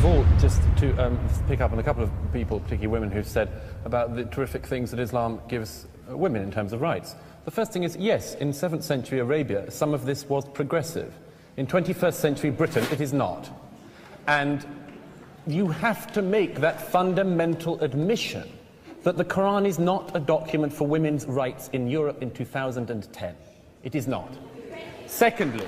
of all, just to pick up on a couple of people, particularly women, who've said about the terrific things that Islam gives women in terms of rights. The first thing is, yes, in 7th century Arabia, some of this was progressive. In 21st century Britain, it is not. And you have to make that fundamental admission that the Quran is not a document for women's rights in Europe in 2010. It is not. Secondly,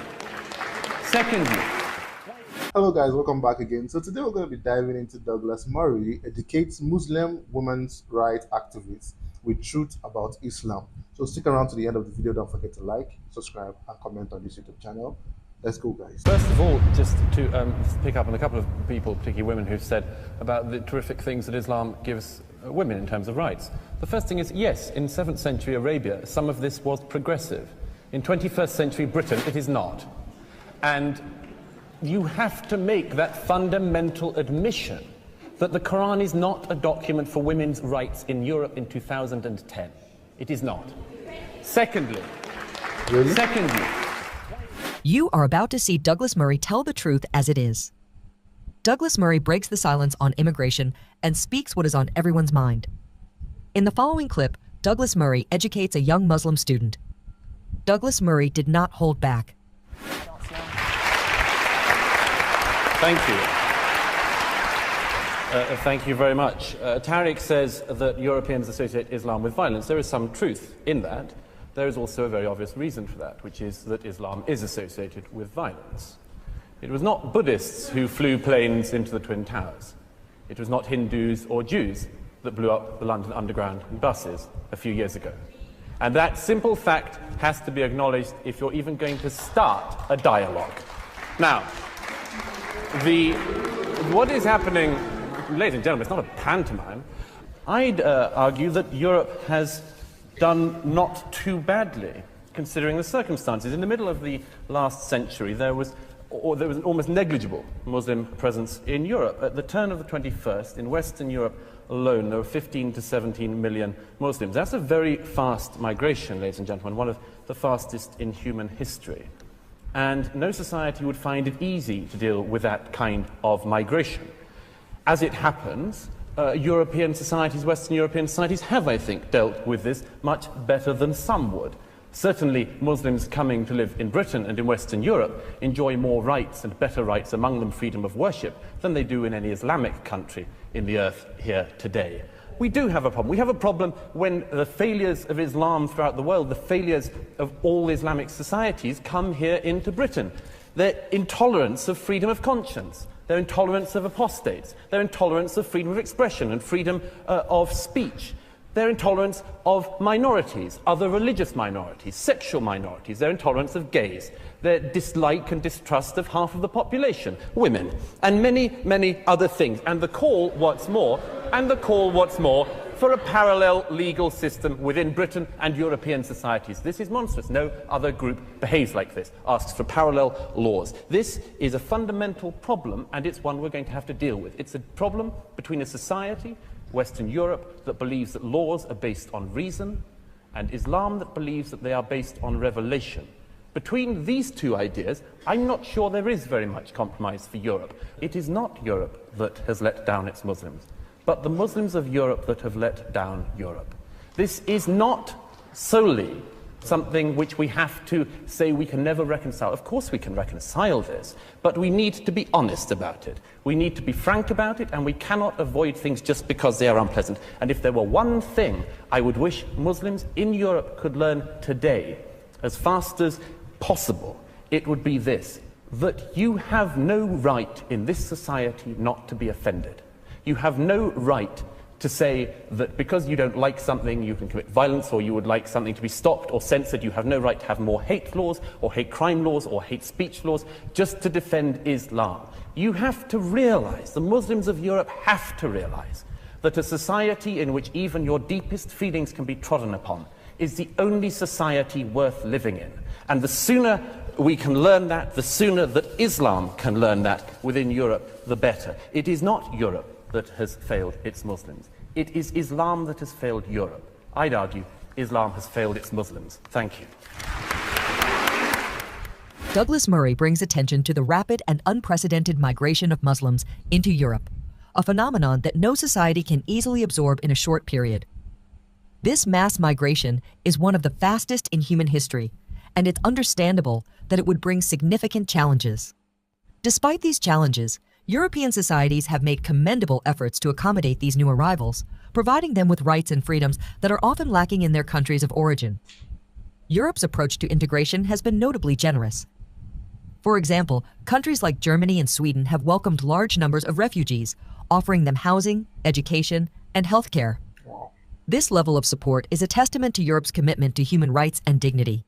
hello guys, welcome back again. So today we're going to be diving into Douglas Murray educates Muslim women's rights activists with truth about Islam. So stick around to the end of the video. Don't forget to like, subscribe, and comment on this YouTube channel. Let's go, guys. First of all, just to pick up on a couple of people, particularly women, who've said about the terrific things that Islam gives women in terms of rights. The first thing is, yes, in 7th century Arabia, some of this was progressive. In 21st century Britain, it is not. And you have to make that fundamental admission that the Quran is not a document for women's rights in Europe in 2010. It is not. Secondly, you are about to see Douglas Murray tell the truth as it is. Douglas Murray breaks the silence on immigration and speaks what is on everyone's mind. In the following clip, Douglas Murray educates a young Muslim student. Douglas Murray did not hold back. Thank you. Thank you very much. Tariq says that Europeans associate Islam with violence. There is some truth in that. There is also a very obvious reason for that, which is that Islam is associated with violence. It was not Buddhists who flew planes into the Twin Towers. It was not Hindus or Jews that blew up the London Underground in buses a few years ago. And that simple fact has to be acknowledged if you're even going to start a dialogue. Now, what is happening, ladies and gentlemen, it's not a pantomime. I'd argue that Europe has done not too badly, considering the circumstances. In the middle of the last century, there was an almost negligible Muslim presence in Europe. At the turn of the 21st, in Western Europe alone, there were 15 to 17 million Muslims. That's a very fast migration, ladies and gentlemen, one of the fastest in human history. And no society would find it easy to deal with that kind of migration. As it happens, European societies, Western European societies have, I think, dealt with this much better than some would. Certainly, Muslims coming to live in Britain and in Western Europe enjoy more rights and better rights, among them freedom of worship, than they do in any Islamic country in the earth here today. We do have a problem. We have a problem when the failures of Islam throughout the world, the failures of all Islamic societies, come here into Britain. Their intolerance of freedom of conscience, their intolerance of apostates, their intolerance of freedom of expression and freedom of speech, their intolerance of minorities, other religious minorities, sexual minorities, their intolerance of gays, their dislike and distrust of half of the population, women, and many, many other things. And the call, what's more, for a parallel legal system within Britain and European societies. This is monstrous. No other group behaves like this, asks for parallel laws. This is a fundamental problem, and it's one we're going to have to deal with. It's a problem between a society, Western Europe, that believes that laws are based on reason, and Islam that believes that they are based on revelation. Between these two ideas, I'm not sure there is very much compromise for Europe. It is not Europe that has let down its Muslims, but the Muslims of Europe that have let down Europe. This is not solely something which we have to say we can never reconcile. Of course we can reconcile this, but we need to be honest about it. We need to be frank about it, and we cannot avoid things just because they are unpleasant. And if there were one thing I would wish Muslims in Europe could learn today, as fast as possible, it would be this: that you have no right in this society not to be offended. You have no right to say that because you don't like something you can commit violence, or you would like something to be stopped or censored. You have no right to have more hate laws or hate crime laws or hate speech laws just to defend Islam. You have to realize, the Muslims of Europe have to realize, that a society in which even your deepest feelings can be trodden upon is the only society worth living in. And the sooner we can learn that, the sooner that Islam can learn that within Europe, the better. It is not Europe that has failed its Muslims. It is Islam that has failed Europe. I'd argue Islam has failed its Muslims. Thank you. Douglas Murray brings attention to the rapid and unprecedented migration of Muslims into Europe, a phenomenon that no society can easily absorb in a short period. This mass migration is one of the fastest in human history, and it's understandable that it would bring significant challenges. Despite these challenges, European societies have made commendable efforts to accommodate these new arrivals, providing them with rights and freedoms that are often lacking in their countries of origin. Europe's approach to integration has been notably generous. For example, countries like Germany and Sweden have welcomed large numbers of refugees, offering them housing, education, and health care. This level of support is a testament to Europe's commitment to human rights and dignity.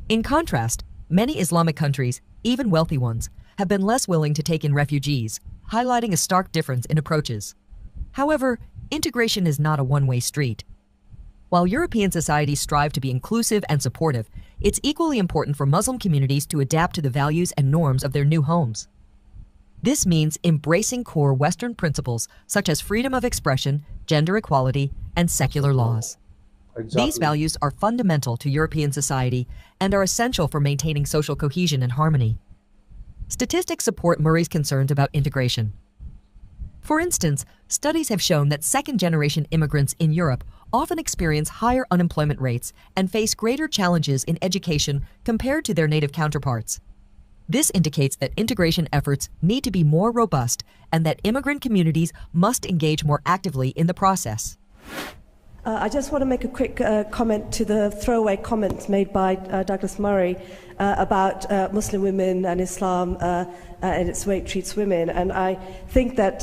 In contrast, many Islamic countries, even wealthy ones, have been less willing to take in refugees, highlighting a stark difference in approaches. However, integration is not a one-way street. While European societies strive to be inclusive and supportive, it's equally important for Muslim communities to adapt to the values and norms of their new homes. This means embracing core Western principles such as freedom of expression, gender equality, and secular laws. Exactly. These values are fundamental to European society and are essential for maintaining social cohesion and harmony. Statistics support Murray's concerns about integration. For instance, studies have shown that second-generation immigrants in Europe often experience higher unemployment rates and face greater challenges in education compared to their native counterparts. This indicates that integration efforts need to be more robust and that immigrant communities must engage more actively in the process. I just want to make a quick comment to the throwaway comments made by Douglas Murray about Muslim women and Islam and its way it treats women. And I think that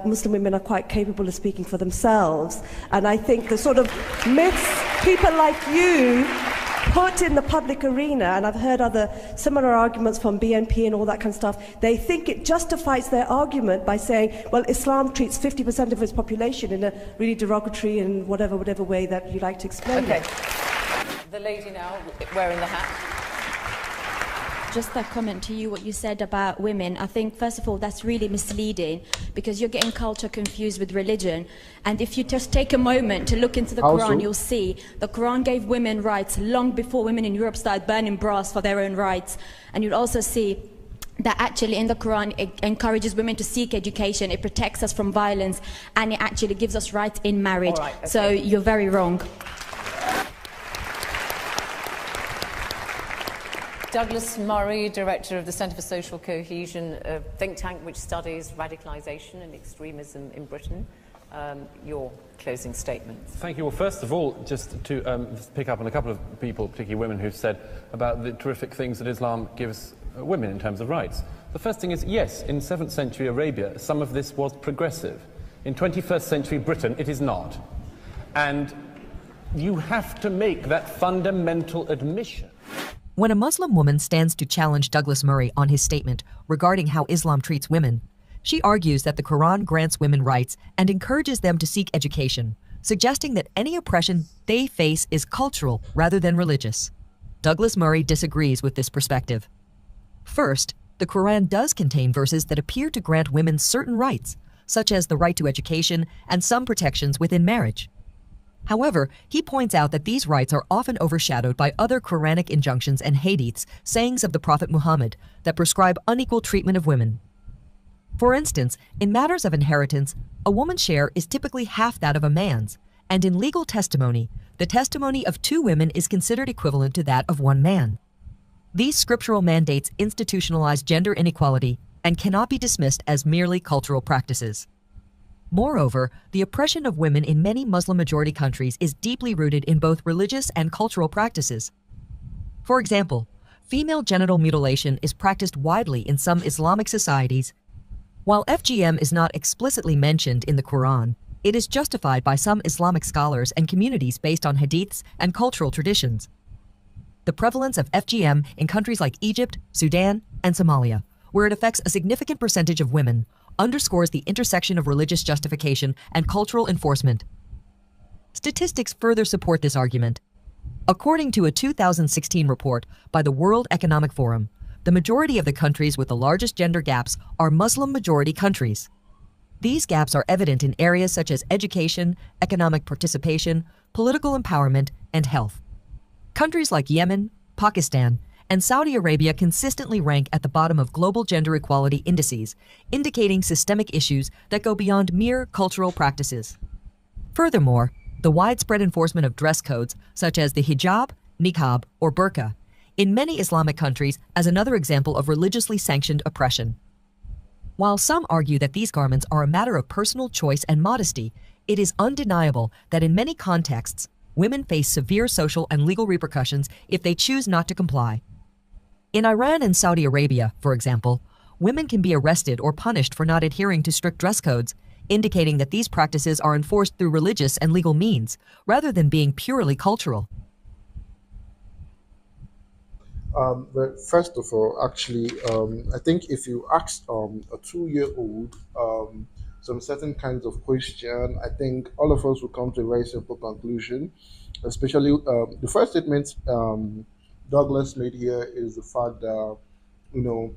Muslim women are quite capable of speaking for themselves. And I think the sort of myths people like you put in the public arena, and I've heard other similar arguments from BNP and all that kind of stuff, they think it justifies their argument by saying, well, Islam treats 50% of its population in a really derogatory and whatever way that you like to explain it. The lady now, wearing the hat. Just a comment to you, what you said about women. I think, first of all, that's really misleading because you're getting culture confused with religion. And if you just take a moment to look into the Quran, you'll see the Quran gave women rights long before women in Europe started burning brass for their own rights. And you'll also see that actually in the Quran it encourages women to seek education, it protects us from violence, and it actually gives us rights in marriage. All right, okay. So you're very wrong. Douglas Murray, Director of the Centre for Social Cohesion, a think tank which studies radicalisation and extremism in Britain. Your closing statement. Thank you. Well, first of all, just to pick up on a couple of people, particularly women, who've said about the terrific things that Islam gives women in terms of rights. The first thing is, yes, in 7th century Arabia, some of this was progressive. In 21st century Britain, it is not. And you have to make that fundamental admission. When a Muslim woman stands to challenge Douglas Murray on his statement regarding how Islam treats women, she argues that the Quran grants women rights and encourages them to seek education, suggesting that any oppression they face is cultural rather than religious. Douglas Murray disagrees with this perspective. First, the Quran does contain verses that appear to grant women certain rights, such as the right to education and some protections within marriage. However, he points out that these rights are often overshadowed by other Quranic injunctions and hadiths, sayings of the Prophet Muhammad, that prescribe unequal treatment of women. For instance, in matters of inheritance, a woman's share is typically half that of a man's, and in legal testimony, the testimony of 2 women is considered equivalent to that of 1 man. These scriptural mandates institutionalize gender inequality and cannot be dismissed as merely cultural practices. Moreover, the oppression of women in many Muslim-majority countries is deeply rooted in both religious and cultural practices. For example, female genital mutilation is practiced widely in some Islamic societies. While FGM is not explicitly mentioned in the Quran, it is justified by some Islamic scholars and communities based on hadiths and cultural traditions. The prevalence of FGM in countries like Egypt, Sudan, and Somalia, where it affects a significant percentage of women, underscores the intersection of religious justification and cultural enforcement. Statistics further support this argument. According to a 2016 report by the World Economic Forum, the majority of the countries with the largest gender gaps are Muslim-majority countries. These gaps are evident in areas such as education, economic participation, political empowerment, and health. Countries like Yemen, Pakistan, and Saudi Arabia consistently rank at the bottom of global gender equality indices, indicating systemic issues that go beyond mere cultural practices. Furthermore, the widespread enforcement of dress codes, such as the hijab, niqab, or burqa, in many Islamic countries as another example of religiously sanctioned oppression. While some argue that these garments are a matter of personal choice and modesty, it is undeniable that in many contexts, women face severe social and legal repercussions if they choose not to comply. In Iran and Saudi Arabia, for example, women can be arrested or punished for not adhering to strict dress codes, indicating that these practices are enforced through religious and legal means, rather than being purely cultural. But first of all, actually, I think if you ask a 2-year-old some certain kinds of question, I think all of us will come to a very simple conclusion. Especially the first statement Douglas made here is the fact that you know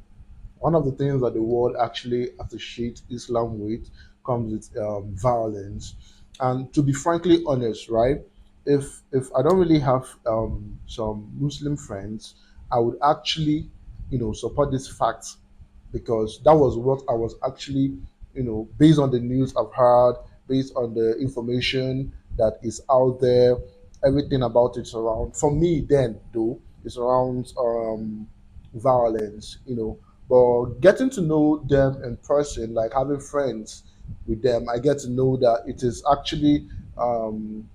one of the things that the world actually associates Islam with comes with violence. And to be frankly honest, right, if I don't really have some Muslim friends, I would actually, support this fact because that was what I was actually, based on the news I've heard, based on the information that is out there, everything about it's around. For me, then though, it's around violence, But getting to know them in person, like having friends with them, I get to know that it is actually um,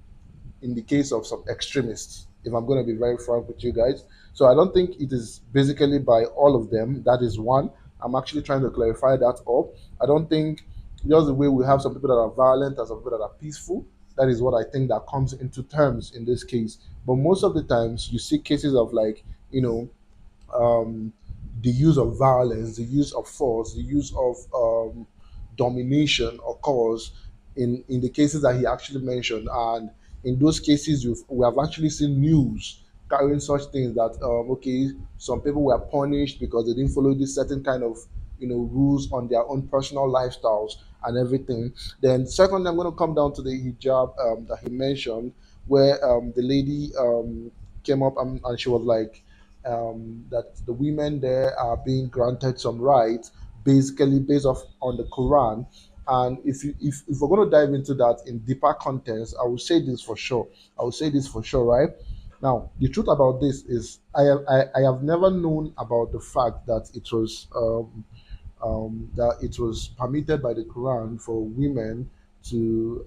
in the case of some extremists, if I'm going to be very frank with you guys. So I don't think it is basically by all of them. That is one. I'm actually trying to clarify that up. I don't think just the way we have some people that are violent and some people that are peaceful, that is what I think that comes into terms in this case. But most of the times you see cases of like, you know, um, the use of violence, the use of force, the use of domination occurs in the cases that he actually mentioned. And in those cases, we have actually seen news carrying such things that, okay, some people were punished because they didn't follow this certain kind of rules on their own personal lifestyles and everything. Then secondly, I'm going to come down to the hijab that he mentioned, where the lady came up and she was like, that the women there are being granted some rights, basically based off on the Quran. And if we're going to dive into that in deeper context, I will say this for sure. I will say this for sure, right? Now, the truth about this is I have never known about the fact that it was permitted by the Quran for women to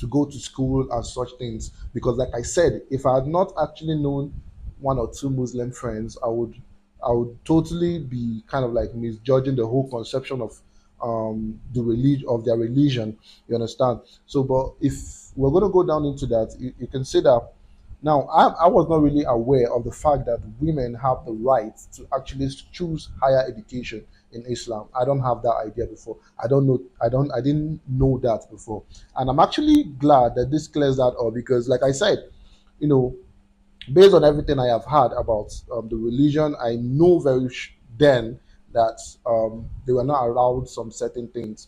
go to school and such things. Because, like I said, if I had not actually known one or two Muslim friends, I would totally be kind of like misjudging the whole conception of the religion of their religion. You understand? So, but if we're going to go down into that, you can say that now, I was not really aware of the fact that women have the right to actually choose higher education in Islam. I don't have that idea before. I don't know. I didn't know that before, and I'm actually glad that this clears that up because, like I said, you know, based on everything I have heard about the religion, I know then that they were not allowed some certain things,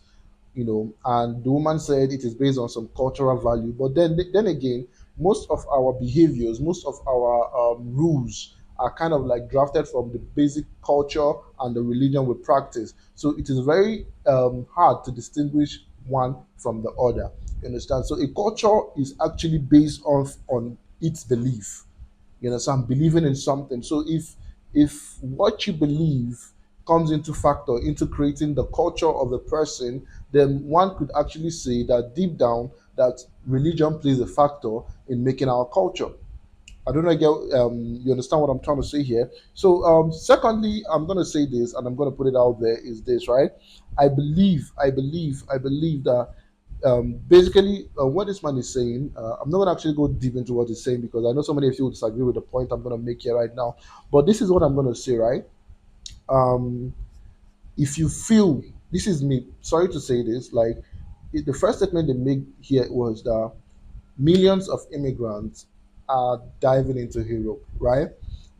and the woman said it is based on some cultural value. But then again, most of our behaviors, most of our rules are kind of like drafted from the basic culture and the religion we practice. So it is very hard to distinguish one from the other. You understand? So a culture is actually based on its belief. So I'm believing in something. So if what you believe comes into factor into creating the culture of the person, then one could actually say that deep down that religion plays a factor in making our culture. I don't know if you understand what I'm trying to say here. So, secondly, I'm going to say this, and I'm going to put it out there. Is this right? I believe that basically what this man is saying. I'm not going to actually go deep into what he's saying because I know so many of you will disagree with the point I'm going to make here right now. But this is what I'm going to say, right? Um, if you feel this is me, sorry to say this, like the first statement they make here was that millions of immigrants are diving into Europe, right?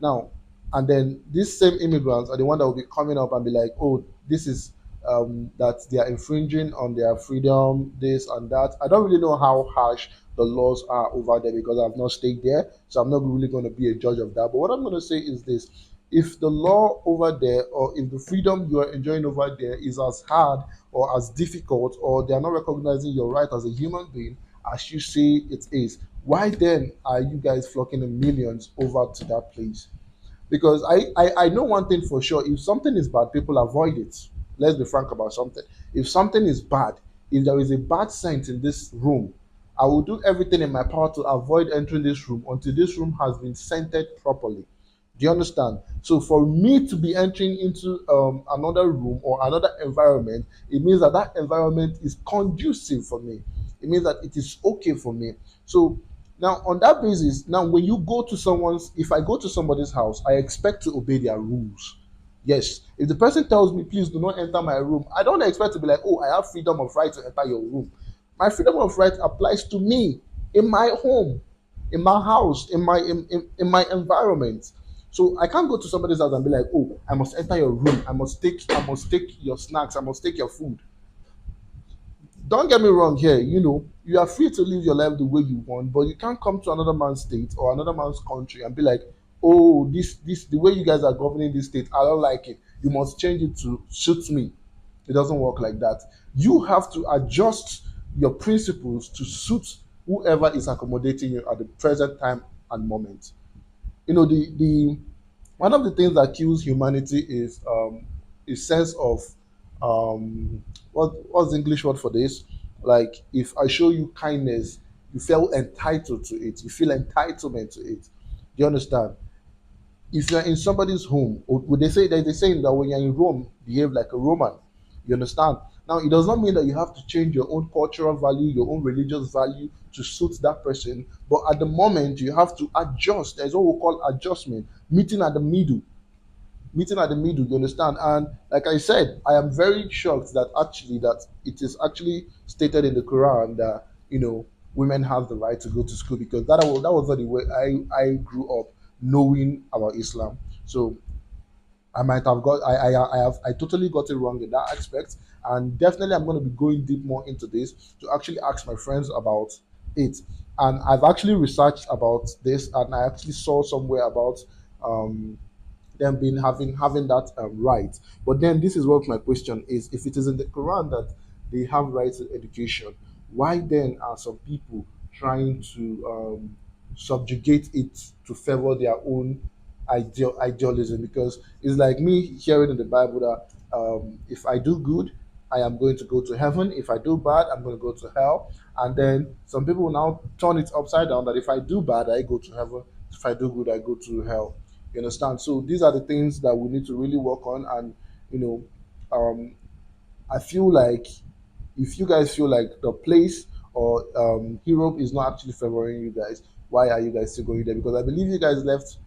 Now, and then these same immigrants are the one that will be coming up and be like, oh, this is that they are infringing on their freedom, this and that. I don't really know how harsh the laws are over there because I've not stayed there, so I'm not really going to be a judge of that. But what I'm going to say is this: if the law over there, or if the freedom you are enjoying over there is as hard or as difficult, or they are not recognizing your right as a human being as you say it is, why then are you guys flocking in millions over to that place? Because I know one thing for sure: if something is bad, people avoid it. Let's be frank about something. If something is bad, if there is a bad scent in this room, I will do everything in my power to avoid entering this room until this room has been scented properly. Do you understand? So for me to be entering into another room or another environment, it means that that environment is conducive for me. It means that it is okay for me. So now on that basis, now when you go to someone's, if I go to somebody's house, I expect to obey their rules. Yes. If the person tells me, please do not enter my room, I don't expect to be like, oh, I have freedom of right to enter your room. My freedom of right applies to me in my home, in my house, in my environment. So I can't go to somebody's house and be like, oh, I must enter your room, I must take your snacks, I must take your food. Don't get me wrong here, you are free to live your life the way you want, but you can't come to another man's state or another man's country and be like, oh, this the way you guys are governing this state, I don't like it. You must change it to suit me. It doesn't work like that. You have to adjust your principles to suit whoever is accommodating you at the present time and moment. The one of the things that kills humanity is a sense of what's the English word for this? Like, if I show you kindness, you feel entitled to it. You feel entitlement to it. Do you understand? If you're in somebody's home, or would they say there's a saying that when you're in Rome, behave like a Roman. You understand? Now, it does not mean that you have to change your own cultural value, your own religious value to suit that person. But at the moment, you have to adjust. There's what we call adjustment, meeting at the middle. Meeting at the middle, you understand? And like I said, I am very shocked that it is actually stated in the Quran that women have the right to go to school, because that was not the way I grew up knowing about Islam. So I might have got I totally got it wrong in that aspect, and definitely I'm going to be going deep more into this to actually ask my friends about it. And I've actually researched about this, and I actually saw somewhere about um them being having that right. But then this is what my question is: if it is in the Quran that they have rights to education, why then are some people trying to subjugate it to favor their own idealism? Because it's like me hearing in the Bible that if I do good, I am going to go to heaven. If I do bad, I'm going to go to hell. And then some people will now turn it upside down, that if I do bad, I go to heaven. If I do good, I go to hell. You understand? So these are the things that we need to really work on. And you know, um, I feel like if you guys feel like the place or Europe is not actually favoring you guys, why are you guys still going there? Because I believe you guys left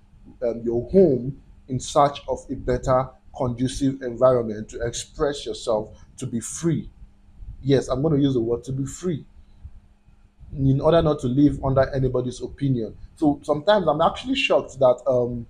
your home in search of a better, conducive environment to express yourself, to be free. Yes, I'm going to use the word to be free, in order not to live under anybody's opinion. So sometimes I'm actually shocked that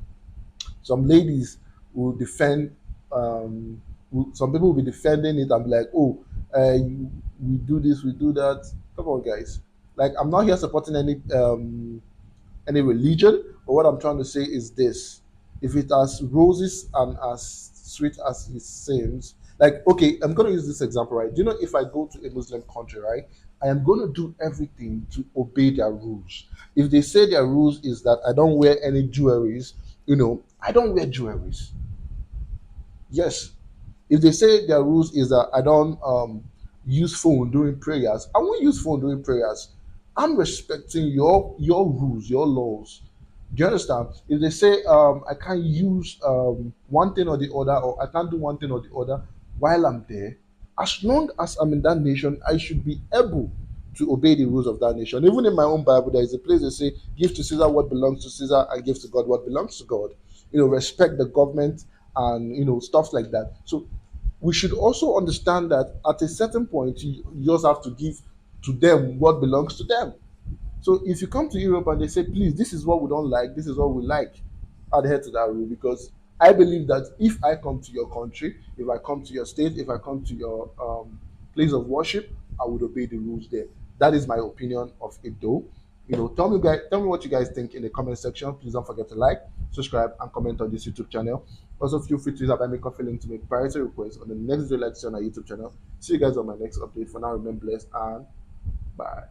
some ladies will defend some people will be defending it and be like, oh, we do this, we do that. Come on, guys. Like, I'm not here supporting any religion, but what I'm trying to say is this: if it has roses and as sweet as it seems, like, okay, I'm going to use this example, right? Do you know, if I go to a Muslim country, right, I am going to do everything to obey their rules. If they say their rules is that I don't wear any jewelries, I don't wear jewelries. Yes. If they say their rules is that I don't use phone during prayers, I won't use phone during prayers. I'm respecting your rules, your laws. Do you understand? If they say I can't use one thing or the other, or I can't do one thing or the other while I'm there, as long as I'm in that nation, I should be able to obey the rules of that nation. Even in my own Bible, there is a place they say, "Give to Caesar what belongs to Caesar, and give to God what belongs to God." Respect the government, and stuff like that. So we should also understand that at a certain point, you just have to give to them what belongs to them. So if you come to Europe and they say, please, this is what we don't like, this is what we like, adhere to that rule, because I believe that if I come to your country, if I come to your state, if I come to your place of worship, I would obey the rules there. That is my opinion of it, though. Tell me what you guys think in the comment section. Please don't forget to like, subscribe, and comment on this YouTube channel. Also, feel free to use our Buy Me Coffee link to make priority requests on the next video lecture on our YouTube channel. See you guys on my next update. For now, remain blessed and bye.